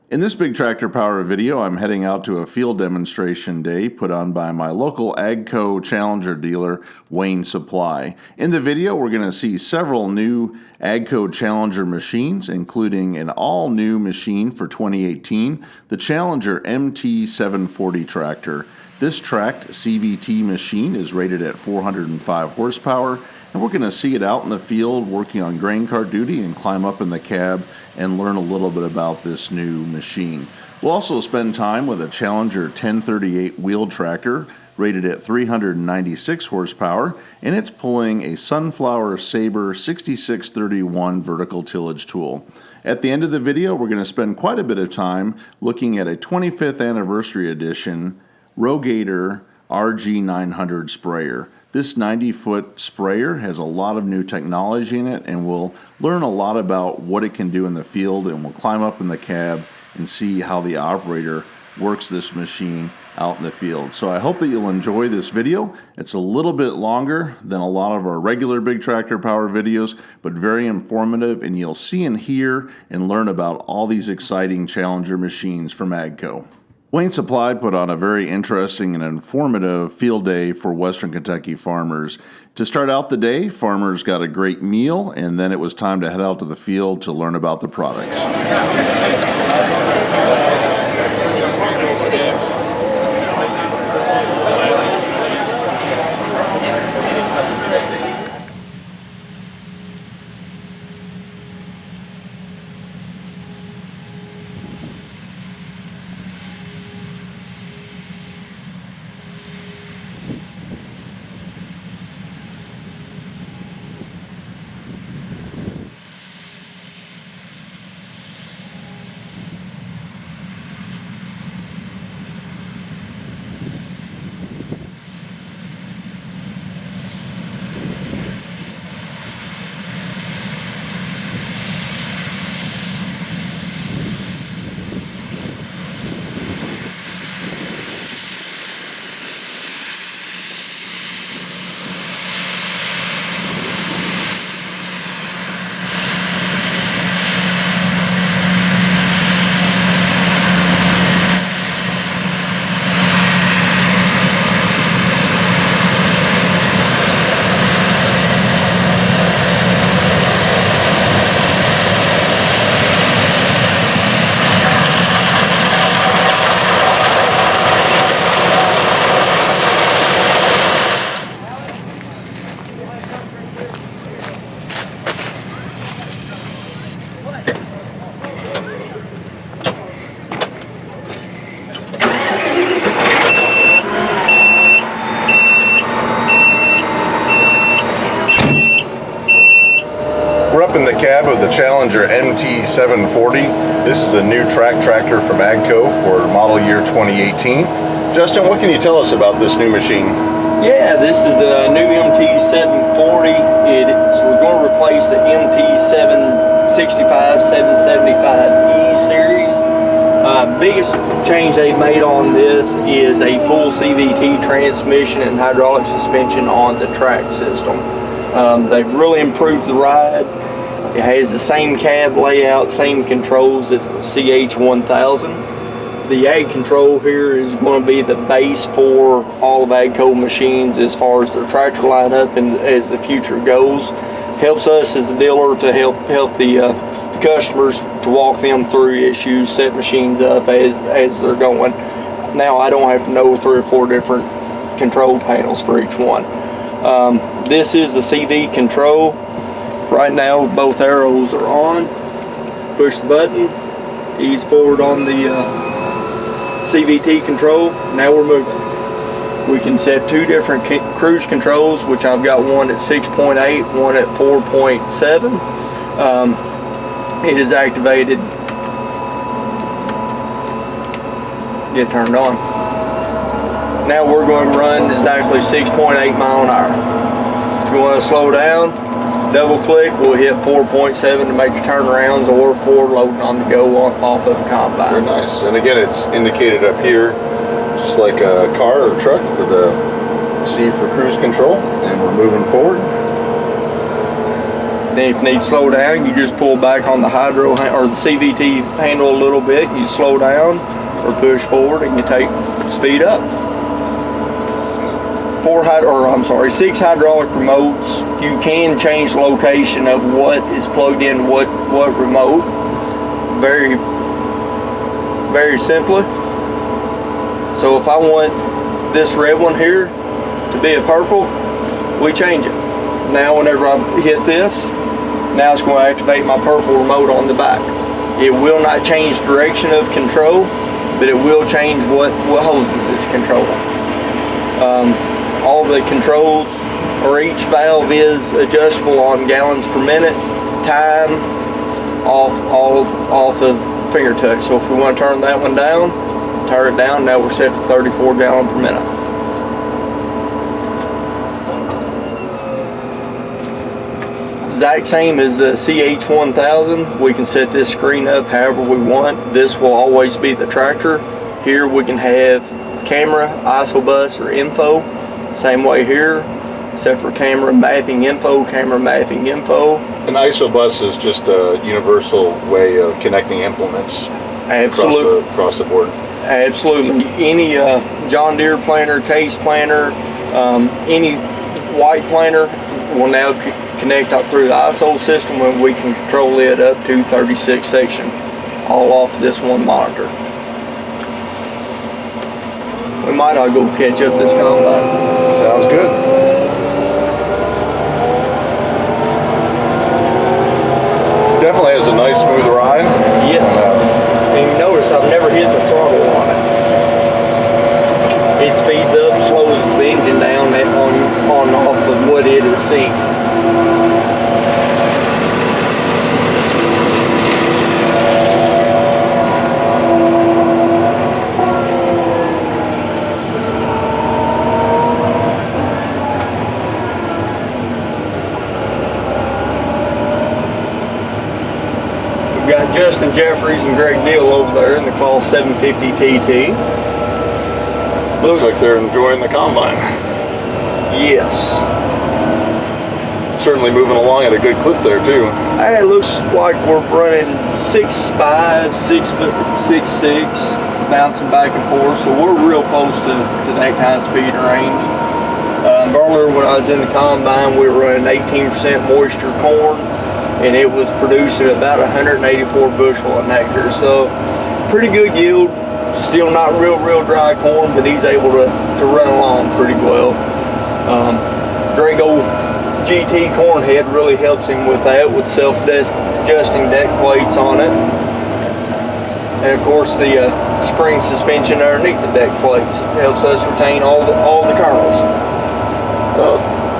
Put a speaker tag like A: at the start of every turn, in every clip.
A: In this Big Tractor Power video, I'm heading out to a field demonstration day put on by my local AGCO Challenger dealer, Whayne Supply. In the video, we're going to see several new AGCO Challenger machines, including an all-new machine for 2018, the Challenger MT740 tractor. This tracked CVT machine is rated at 405 horsepower, and we're going to see it out in the field working on grain cart duty and climb up in the cab and learn a little bit about this new machine. We'll also spend time with a Challenger 1038 wheel tractor rated at 396 horsepower, and it's pulling a Sunflower Saber 6631 vertical tillage tool. At the end of the video, we're going to spend quite a bit of time looking at a 25th anniversary edition RoGator RG900 sprayer. This 90-foot sprayer has a lot of new technology in it, and we'll learn a lot about what it can do in the field, and we'll climb up in the cab and see how the operator works this machine out in the field. So I hope that you'll enjoy this video. It's a little bit longer than a lot of our regular Big Tractor Power videos, but very informative, and you'll see and hear and learn about all these exciting Challenger machines from AGCO. Whayne Supply put on a very interesting and informative field day for Western Kentucky farmers. To start out the day, farmers got a great meal, and then it was time to head out to the field to learn about the products. We're up in the cab of the Challenger MT740. This is a new track tractor from AGCO for model year 2018. Justin, what can you tell us about this new machine?
B: Yeah, this is the new MT740. We're going to replace the MT765, 775E series. Biggest change they've made on this is a full CVT transmission and hydraulic suspension on the track system. They've really improved the ride. It has the same cab layout, same controls as the CH1000. The ag control here is going to be the base for all of AGCO machines as far as their tractor lineup and as the future goes. Helps us as a dealer to help the customers to walk them through issues, set machines up as they're going. Now I don't have to know 3 or 4 different control panels for each one. This is the CV control. Right now both arrows are on. Push the button, ease forward on the CVT control. Now we're moving. We can set 2 different cruise controls, which I've got one at 6.8, one at 4.7. It is activated. Get turned on. Now we're going to run exactly 6.8 mile an hour. If you want to slow down, double click, we'll hit 4.7 to make your turnarounds, or 4 loading on the go off of a combine.
A: Very nice. And again, it's indicated up here, just like a car or truck with a C for cruise control, and we're moving forward.
B: Then if you need to slow down, you just pull back on the hydro or the CVT handle a little bit. You slow down or push forward, and you take speed up. 6 hydraulic remotes. You can change the location of what is plugged in what remote. Very, very simply. So if I want this red one here to be a purple, we change it. Now whenever I hit this, now it's going to activate my purple remote on the back. It will not change direction of control, but it will change what hoses it's controlling. All the controls, or each valve is adjustable on gallons per minute, time, off of finger touch. So if we want to turn that one down, turn it down. Now we're set to 34 gallons per minute. Exact same as the CH1000. We can set this screen up however we want. This will always be the tractor. Here we can have camera, ISO bus, or info. Same way here, except for camera mapping info, camera mapping info.
A: An ISO bus is just a universal way of connecting implements.
B: Absolutely.
A: Across the board.
B: Absolutely. Any John Deere planter, Case planter, any white planter will now connect up through the ISO system, and we can control it up to 36 section, all off this one monitor. We might all go catch up this combine.
A: Sounds good. Definitely has a nice smooth ride.
B: Yes. And you notice I've never hit the throttle on it. It speeds up, slows the engine down on off of what it is seeing. We've got Justin Jeffries and Greg Neal over there in the Class 750 TT.
A: Looks like they're enjoying the combine.
B: Yes.
A: Certainly moving along at a good clip there too.
B: It looks like we're running 6'5", 6'6", bouncing back and forth, so we're real close to that kind of speed and range. Earlier when I was in the combine, we were running 18% moisture corn, and it was producing about 184 bushel an acre, so pretty good yield. Still not real dry corn, but he's able to run along pretty well. Greg old GT corn head really helps him with that, with self-adjusting deck plates on it, and of course the spring suspension underneath the deck plates helps us retain all the kernels.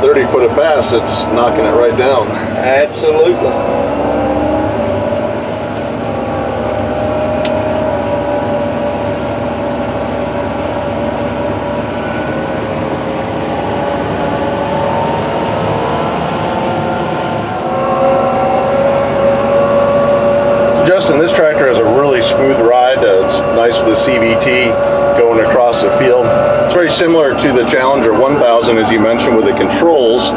A: 30 foot of pass, it's knocking it right down.
B: Absolutely.
A: Justin, this tractor has a really smooth ride. It's nice with the CVT going across the field. It's very similar to the Challenger 1000, as you mentioned, with the controls.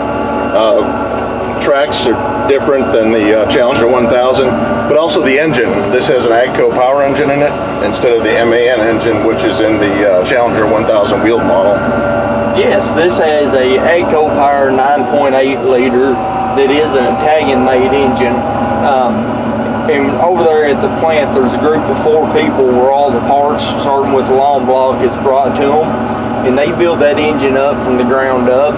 A: Tracks are different than the Challenger 1000, but also the engine. This has an AGCO power engine in it instead of the MAN engine, which is in the Challenger 1000 wheeled model.
B: Yes, this has a AGCO power 9.8 liter that is an Italian-made engine. And over there at the plant, there's a group of 4 people where all the parts, starting with the long block, is brought to them, and they build that engine up from the ground up,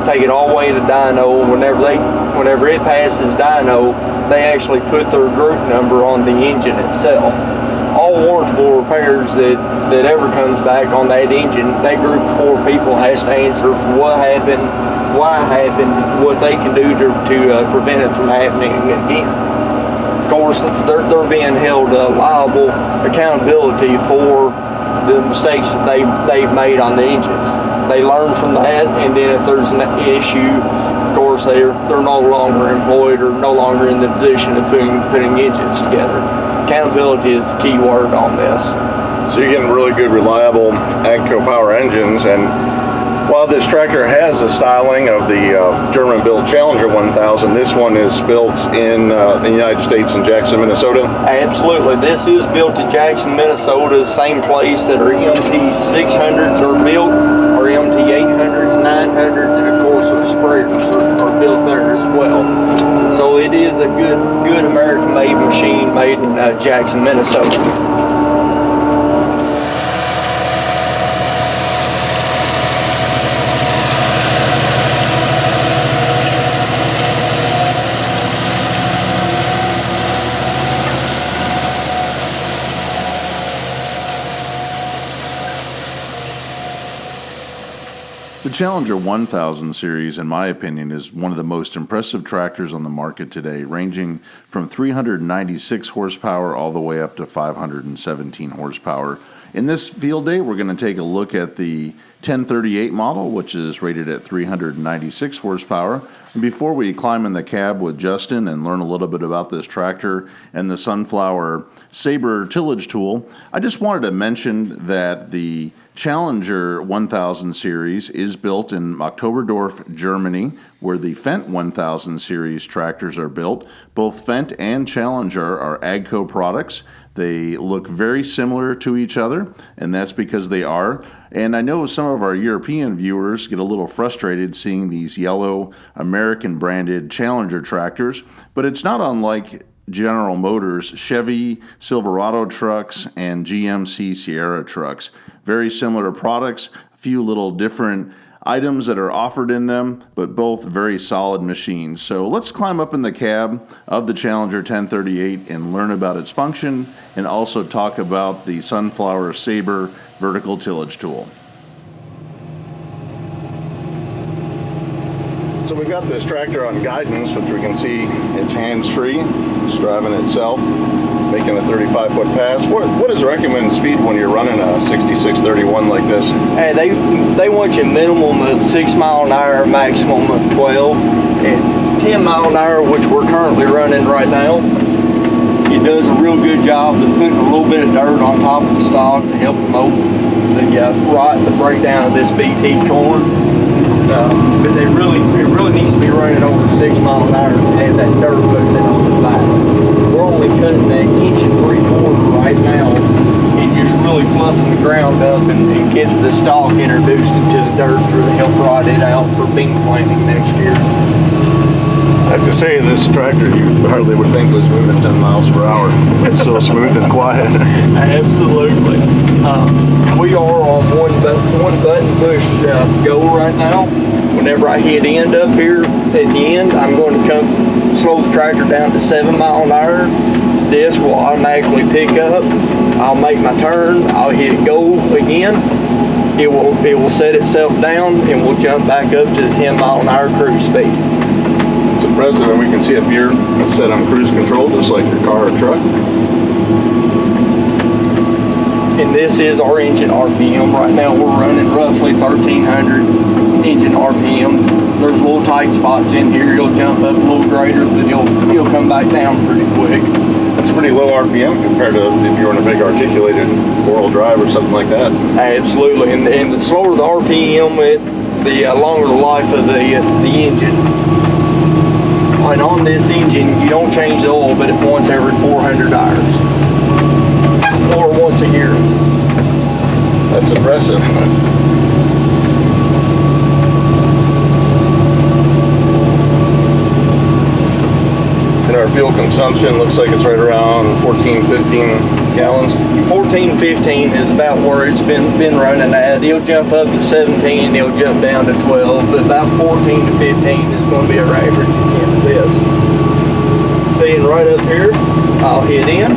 B: take it all the way to dyno. Whenever it passes dyno, they actually put their group number on the engine itself. All warrantable repairs that ever comes back on that engine, that group of 4 people has to answer for what happened, why it happened, what they can do to prevent it from happening again. Of course, they're being held liable, accountability for the mistakes that they've made on the engines. They learn from that, and then if there's an issue, of course they're no longer employed or no longer in the position of putting engines together. Accountability is the key word on this.
A: So you're getting really good, reliable AGCO power engines, and While this tractor has the styling of the German-built Challenger 1000, this one is built in the United States in Jackson, Minnesota?
B: Absolutely. This is built in Jackson, Minnesota, the same place that our MT600s are built, our MT800s, 900s, and of course our sprayers are built there as well. So it is a good American-made machine made in Jackson, Minnesota.
A: The Challenger 1000 series, in my opinion, is one of the most impressive tractors on the market today, ranging from 396 horsepower all the way up to 517 horsepower. In this field day, we're going to take a look at the 1038 model, which is rated at 396 horsepower. And before we climb in the cab with Justin and learn a little bit about this tractor and the Sunflower Saber tillage tool, I just wanted to mention that the Challenger 1000 series is built in Oktoberdorf, Germany, where the Fendt 1000 series tractors are built. Both Fendt and Challenger are AGCO products. They look very similar to each other, and that's because they are. And I know some of our European viewers get a little frustrated seeing these yellow American branded Challenger tractors, but it's not unlike General Motors Chevy Silverado trucks and GMC Sierra trucks. Very similar products, a few little different items that are offered in them, but both very solid machines. So let's climb up in the cab of the Challenger 1038 and learn about its function, and also talk about the Sunflower Saber vertical tillage tool. So we've got this tractor on guidance, which we can see it's hands-free. It's driving itself, making a 35-foot pass. What is the recommended speed when you're running a 6631 like this?
B: Hey, they want you minimum of 6 mile an hour, maximum of 12, and 10 mile an hour, which we're currently running right now. It does a real good job of putting a little bit of dirt on top of the stalk to help promote the breakdown of this BT corn. But it really needs to be running over 6 mile an hour to have that dirt put on the back. We're only cutting that 1 3/4 right now and just really fluffing the ground up and getting the stalk introduced into the dirt to help rot it out for bean planting next year.
A: I have to say, this tractor you hardly would think was moving 10 miles per hour. It's so smooth and quiet.
B: Absolutely. We are on one button push go right now. Whenever I hit end up here at the end, I'm going to come slow the tractor down to 7 mile an hour. This will automatically pick up. I'll make my turn. I'll hit go again. It will set itself down and we'll jump back up to the 10 mile an hour cruise speed.
A: It's impressive, and we can see up here it's set on cruise control just like your car or truck.
B: And this is our engine RPM. Right now we're running roughly 1300 engine RPM. There's little tight spots in here. You'll jump up a little greater, but you'll come back down pretty quick.
A: That's pretty low RPM compared to if you're in a big articulated 4-wheel drive or something like that.
B: Absolutely, and the slower the RPM, the longer the life of the engine. And on this engine, you don't change the oil but once every 400 hours. Or once a year.
A: That's impressive. And our fuel consumption looks like it's right around 14, 15 gallons.
B: 14, 15 is about where it's been running at. It'll jump up to 17, it'll jump down to 12, but about 14 to 15 is going to be our average again of this. Seeing right up here, I'll hit in.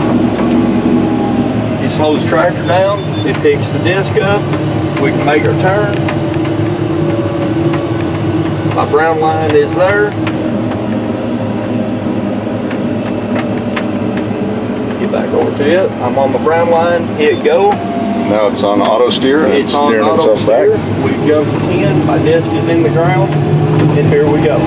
B: It slows the tractor down, it picks the disc up, we can make our turn. My brown line is there. Get back over to it. I'm on my brown line, hit go.
A: Now it's on auto steer and it's steering itself back.
B: We jump to 10, my disc is in the ground, and here we go.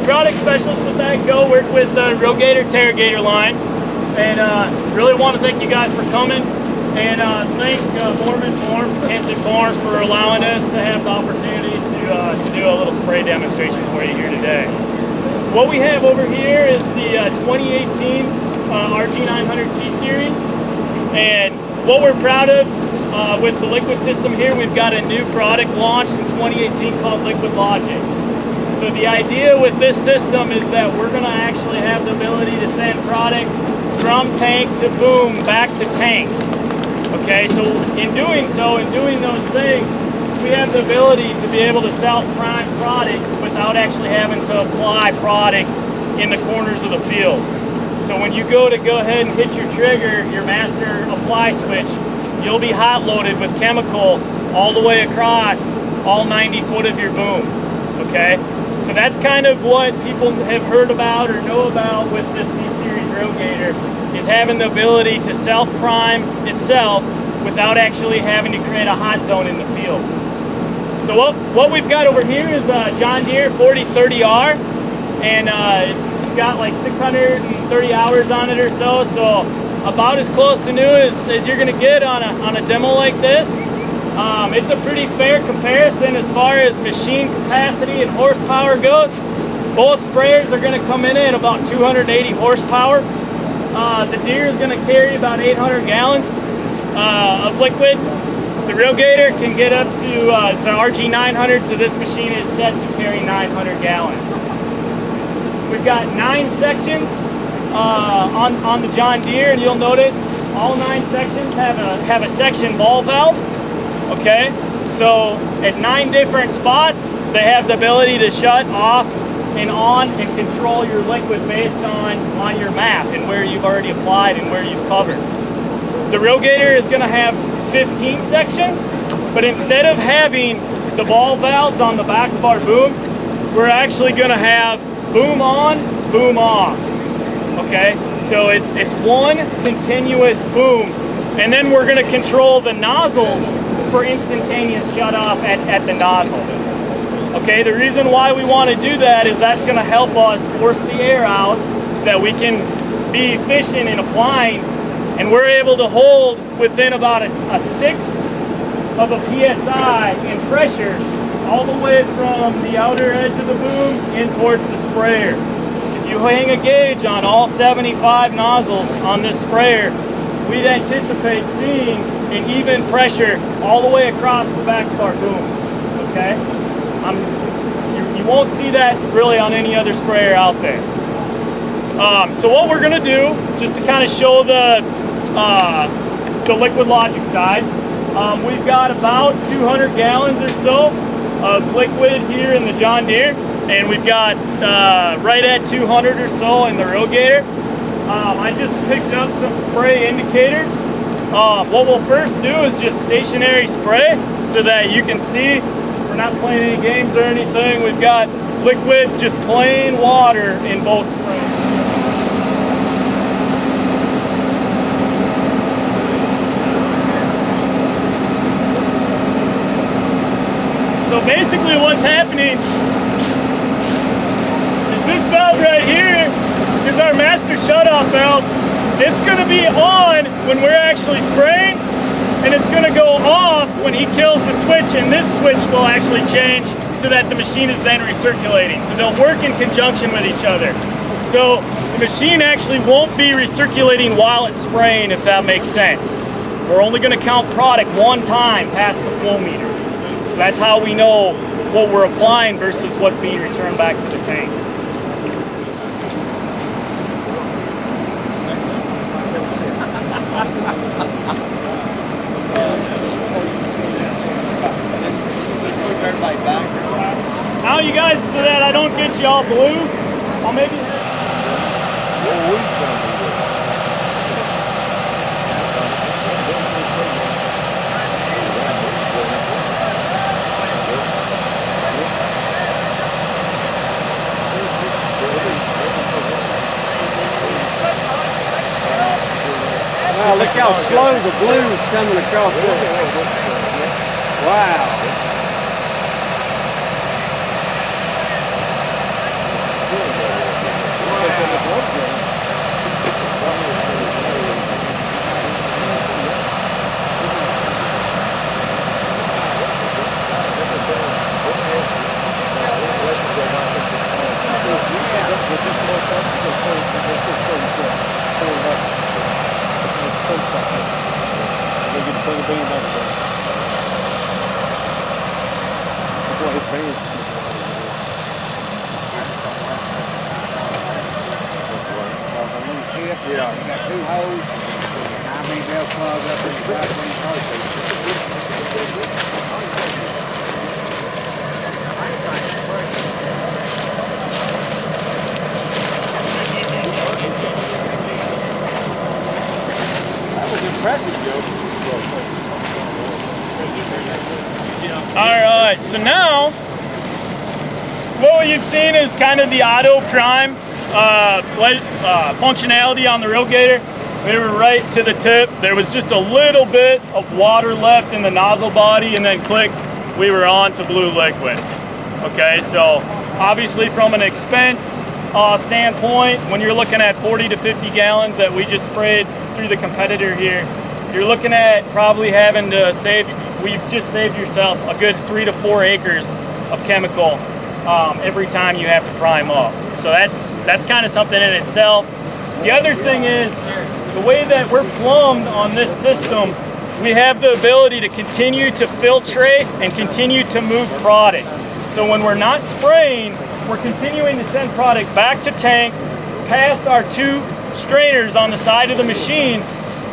C: product specialist with AGCO, work with the RoGator Terragator line, and really want to thank you guys for coming, and thank Mormon Farms, Hanson Farms for allowing us to have the opportunity to do a little spray demonstration for you here today. What we have over here is the 2018 RG900 T-Series, and what we're proud of with the liquid system here, we've got a new product launched in 2018 called Liquid Logic. So the idea with this system is that we're going to actually have the ability to send product from tank to boom back to tank. Okay, so in doing those things, we have the ability to be able to self-prime product without actually having to apply product in the corners of the field. So when you go ahead and hit your trigger, your master apply switch, you'll be hot loaded with chemical all the way across all 90 foot of your boom. Okay, so that's kind of what people have heard about or know about with this C-Series RoGator, is having the ability to self-prime itself without actually having to create a hot zone in the field. So what we've got over here is a John Deere 4030R, and it's got like 630 hours on it or so, so about as close to new as you're gonna get on a demo like this. It's a pretty fair comparison as far as machine capacity and horsepower goes. Both sprayers are gonna come in at about 280 horsepower. The Deere is gonna carry about 800 gallons of liquid. The RoGator can get up to, it's an RG900, so this machine is set to carry 900 gallons. We've got 9 sections on the John Deere, and you'll notice all 9 sections have a section ball valve. Okay, so at 9 different spots, they have the ability to shut off and on and control your liquid based on your map and where you've already applied and where you've covered. The RoGator is going to have 15 sections, but instead of having the ball valves on the back of our boom, we're actually going to have boom on, boom off. Okay, so it's one continuous boom, and then we're going to control the nozzles for instantaneous shut off at the nozzle. Okay, the reason why we want to do that is that's going to help us force the air out so that we can be efficient in applying, and we're able to hold within about a sixth of a PSI in pressure all the way from the outer edge of the boom in towards the sprayer. If you hang a gauge on all 75 nozzles on this sprayer, we'd anticipate seeing an even pressure all the way across the back of our boom. Okay, you won't see that really on any other sprayer out there. So what we're going to do, just to kind of show the Liquid Logic side, we've got about 200 gallons or so of liquid here in the John Deere, and we've got right at 200 or so in the RoGator. I just picked up some spray indicator. What we'll first do is just stationary spray so that you can see we're not playing any games or anything. We've got liquid, just plain water in both sprays. So basically what's happening is this valve right here is our master shutoff valve. It's going to be on when we're actually spraying, and it's going to go off when he kills the switch, and this switch will actually change so that the machine is then recirculating. So they'll work in conjunction with each other. So the machine actually won't be recirculating while it's spraying, if that makes sense. We're only going to count product one time past the flow meter. So that's how we know what we're applying versus what's being returned back to the tank. Now you guys, so that I don't get you all blue, I'll maybe...
D: Wow, look how slow the blue is coming across there. Wow. bend over there. That's what his pants is. Yeah. You got 2 holes. I mean, they'll plug up in the back when That was impressive, Joe.
C: All right, so now what you've seen is kind of the auto prime functionality on the RoGator. We were right to the tip. There was just a little bit of water left in the nozzle body, and then click, we were on to blue liquid. Okay, so obviously from an expense standpoint, when you're looking at 40 to 50 gallons that we just sprayed through the competitor here, you're looking at probably having to save, we've just saved yourself a good 3 to 4 acres of chemical every time you have to prime up. So that's kind of something in itself. The other thing is, the way that we're plumbed on this system, we have the ability to continue to filtrate and continue to move product. So when we're not spraying, we're continuing to send product back to tank, past our 2 strainers on the side of the machine,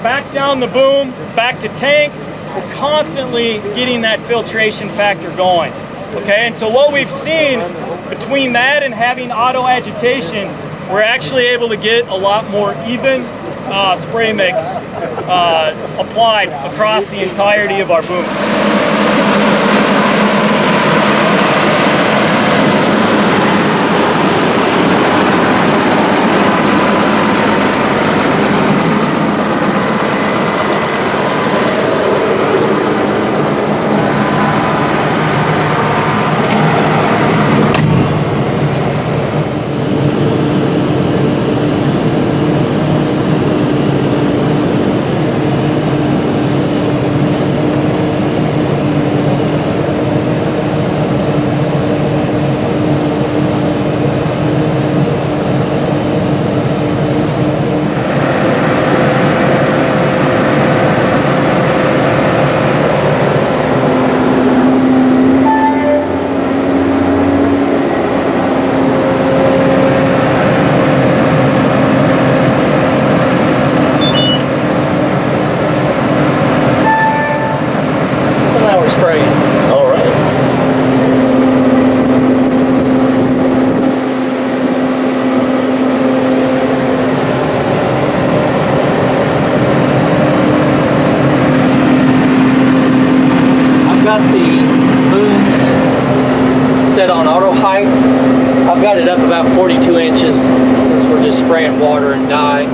C: back down the boom, back to tank. We're constantly getting that filtration factor going. Okay, and so what we've seen between that and having auto agitation, we're actually able to get a lot more even spray mix applied across the entirety of our boom. I've got it up about 42 inches since we're just spraying water and dye.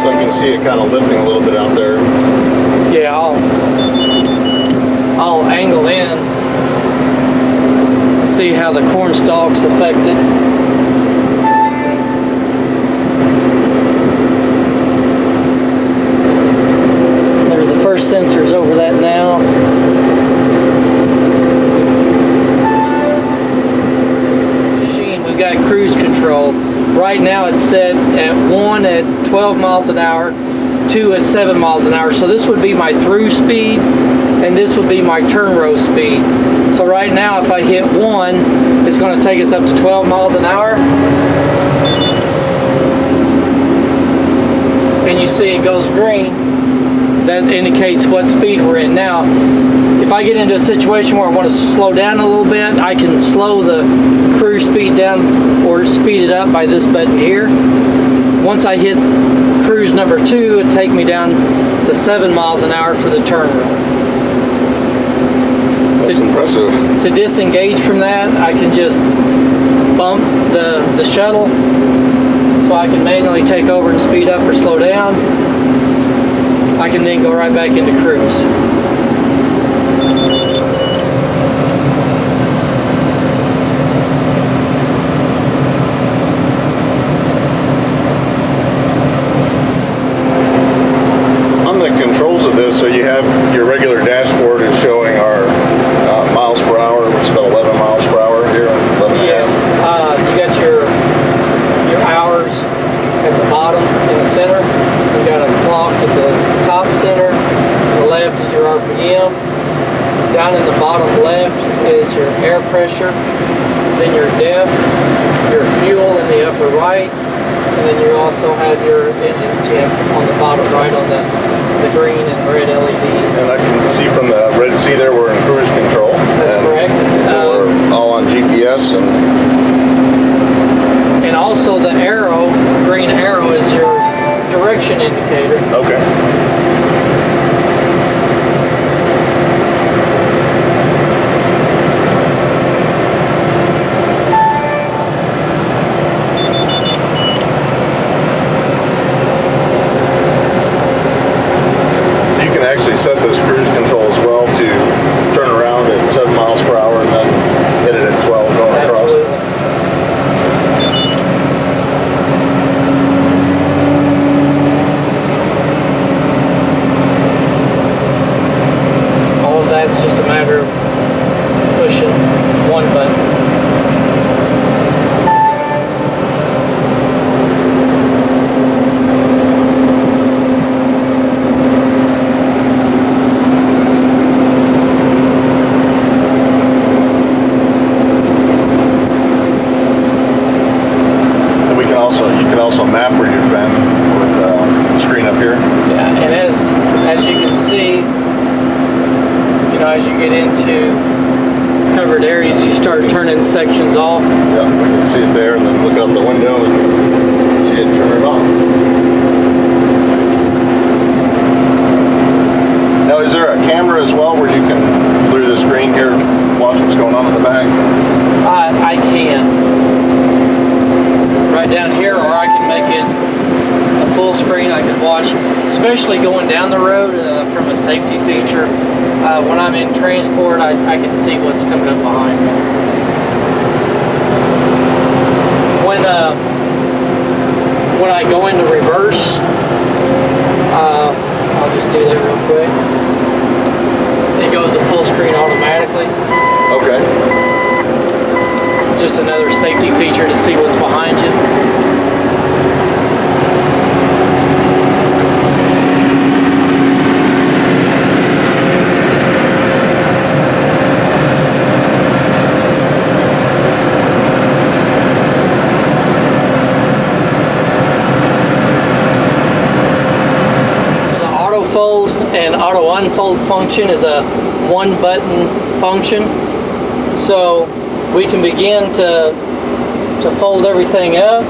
A: So I can see it kind of lifting a little bit out there.
C: Yeah, I'll angle in, see how the corn stalks affect it. First sensors over that now. Machine, we've got cruise control. Right now it's set at 1 at 12 miles an hour, 2 at 7 miles an hour. So this would be my through speed and this would be my turn row speed. So right now if I hit 1, it's going to take us up to 12 miles an hour. And you see it goes green. That indicates what speed we're in now. If I get into a situation where I want to slow down a little bit, I can slow the cruise speed down or speed it up by this button here. Once I hit cruise number 2, it'd take me down to 7 miles an hour for the turn row.
A: That's impressive.
C: To disengage from that, I can just bump the shuttle so I can manually take over and speed up or slow down. I can then go right back into cruise.
A: On the controls of this, so you have your regular dashboard is showing our miles per hour, which is about 11 miles per hour here. 11
C: yes.
E: air pressure, then your depth, your fuel in the upper right, and then you also have your engine temp on the bottom right on the green and red LEDs.
A: And I can see from the red C there we're in cruise control.
E: That's correct.
A: So we're all on GPS
E: and also the arrow, green arrow, is your direction indicator.
A: Okay. Set this cruise control as well to turn around at 7 miles per hour and then hit it at 12 going across.
E: All of that's just a matter of pushing one button.
A: Map where you've been with the screen up here.
E: Yeah, and as you can see, you know, as you get into covered areas, you start turning sections off.
A: Yeah, we can see it there, and then look out the window and see it turn it on. Now, is there a camera as well where you can, through the screen here, watch what's going on in the back?
E: I can. Right down here, or I can make it a full screen. I can watch, especially going down the road from a safety feature. When I'm in transport, I can see what's coming up behind me. When I go into reverse, I'll just do that real quick. It goes to full screen automatically.
A: Okay.
E: Just another safety feature to see what's behind you. So the auto fold and auto unfold function is a one button function. So we can begin to fold everything up.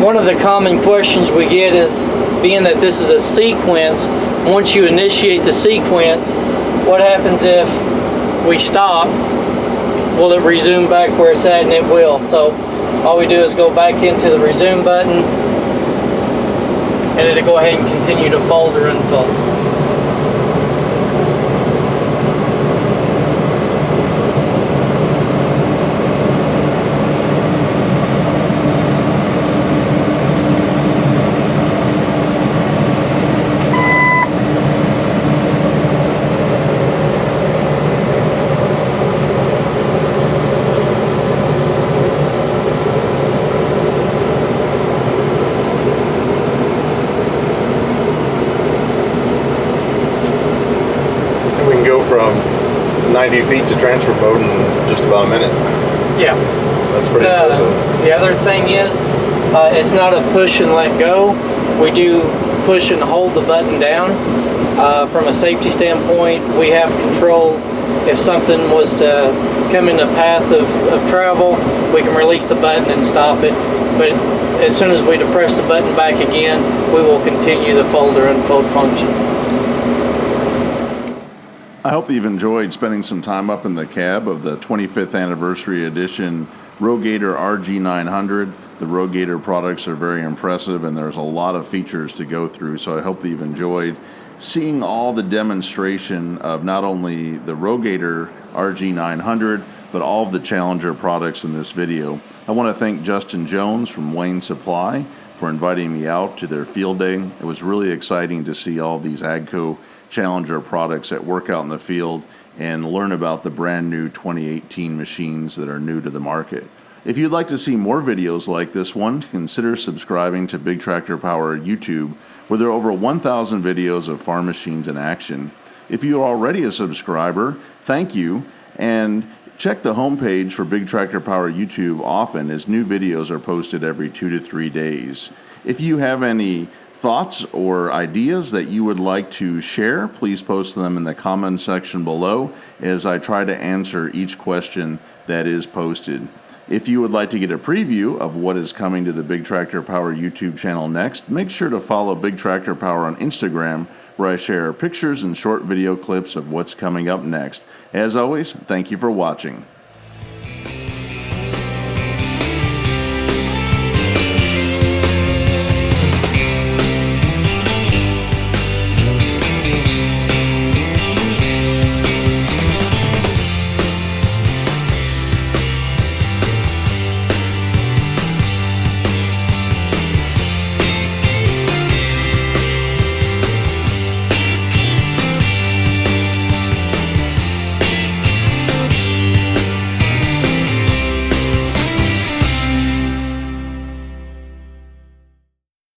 E: One of the common questions we get is, being that this is a sequence, once you initiate the sequence, what happens if we stop? Will it resume back where it's at? And it will. So all we do is go back into the resume button, and it'll go ahead and continue to fold or unfold.
A: From 90 feet to transfer mode in just about a minute.
E: Yeah.
A: That's pretty impressive.
E: The other thing is, it's not a push and let go. We do push and hold the button down. From a safety standpoint, we have control. If something was to come in the path of travel, we can release the button and stop it. But as soon as we depress the button back again, we will continue the fold or unfold function.
A: I hope that you've enjoyed spending some time up in the cab of the 25th anniversary edition RoGator RG900. The RoGator products are very impressive, and there's a lot of features to go through, so I hope that you've enjoyed seeing all the demonstration of not only the RoGator RG900, but all of the Challenger products in this video. I want to thank Justin Jones from Whayne Supply for inviting me out to their field day. It was really exciting to see all these AGCO Challenger products at work out in the field and learn about the brand new 2018 machines that are new to the market. If you'd like to see more videos like this one, consider subscribing to Big Tractor Power YouTube, where there are over 1,000 videos of farm machines in action. If you're already a subscriber, thank you, And check the homepage for Big Tractor Power YouTube often, as new videos are posted every 2 to 3 days. If you have any thoughts or ideas that you would like to share, please post them in the comment section below as I try to answer each question that is posted. If you would like to get a preview of what is coming to the Big Tractor Power YouTube channel next, make sure to follow Big Tractor Power on Instagram, where I share pictures and short video clips of what's coming up next. As always, thank you for watching.